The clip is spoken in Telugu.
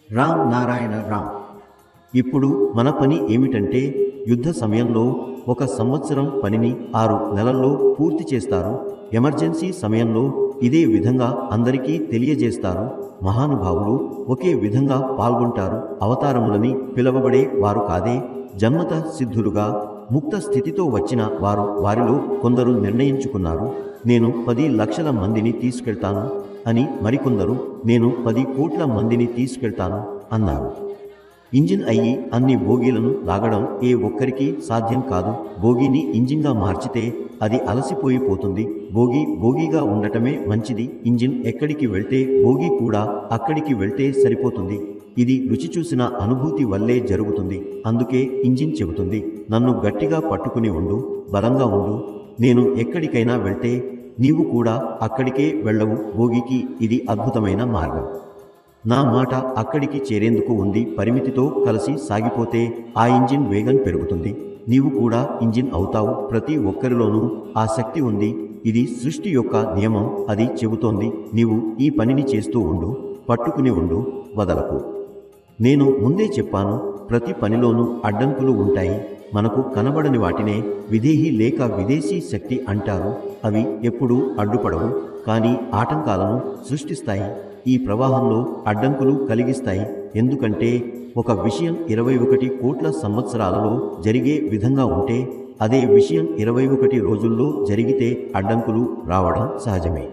రామ్ నారాయణ రామ్. ఇప్పుడు మన పని ఏమిటంటే యుద్ధ సమయంలో 1 సంవత్సరం పనిని 6 నెలల్లో పూర్తి చేస్తారు. ఎమర్జెన్సీ సమయంలో ఇదే విధంగా అందరికీ తెలియజేస్తారు. మహానుభావులు ఒకే విధంగా పాల్గొంటారు. అవతారములని పిలవబడే వారు కాదే, జన్మత సిద్ధులుగా ముక్త స్థితితో వచ్చిన వారు. వారిలో కొందరు నిర్ణయించుకున్నారు, నేను 10 లక్షల మందిని తీసుకెళ్తాను అని. మరికొందరు, నేను 10 కోట్ల మందిని తీసుకెళ్తాను అన్నారు. ఇంజిన్ అయ్యి అన్ని బోగీలను లాగడం ఏ ఒక్కరికి సాధ్యం కాదు. బోగీని ఇంజిన్గా మార్చితే అది అలసిపోయిపోతుంది. బోగీగా ఉండటమే మంచిది. ఇంజిన్ ఎక్కడికి వెళ్తే బోగీ కూడా అక్కడికి వెళ్తే సరిపోతుంది. ఇది రుచి చూసిన అనుభూతి వల్లే జరుగుతుంది. అందుకే ఇంజిన్ చెబుతుంది, నన్ను గట్టిగా పట్టుకుని ఉండు, బలంగా ఉండు. నేను ఎక్కడికైనా వెళ్తే నీవు కూడా అక్కడికే వెళ్ళవు. బోగీకి ఇది అద్భుతమైన మార్గం. నా మాట అక్కడికి చేరేందుకు ఉంది. పరిమితితో కలిసి సాగిపోతే ఆ ఇంజిన్ వేగం పెరుగుతుంది. నీవు కూడా ఇంజిన్ అవుతావు. ప్రతి ఒక్కరిలోనూ ఆ శక్తి ఉంది. ఇది సృష్టి యొక్క నియమం. అది చెబుతోంది, నీవు ఈ పనిని చేస్తూ ఉండు, పట్టుకుని ఉండు, వదలకు. నేను ముందే చెప్పాను, ప్రతి పనిలోనూ అడ్డంకులు ఉంటాయి. మనకు కనబడని వాటినే విదేహి లేక విదేశీ శక్తి అంటారు. అవి ఎప్పుడూ అడ్డుపడవు, కానీ ఆటంకాలను సృష్టిస్తాయి. ఈ ప్రవాహంలో అడ్డంకులు కలిగిస్తాయి. ఎందుకంటే ఒక విషయం 21 కోట్ల సంవత్సరాలలో జరిగే విధంగా ఉంటే, అదే విషయం 21 రోజుల్లో జరిగితే అడ్డంకులు రావడం సహజమే.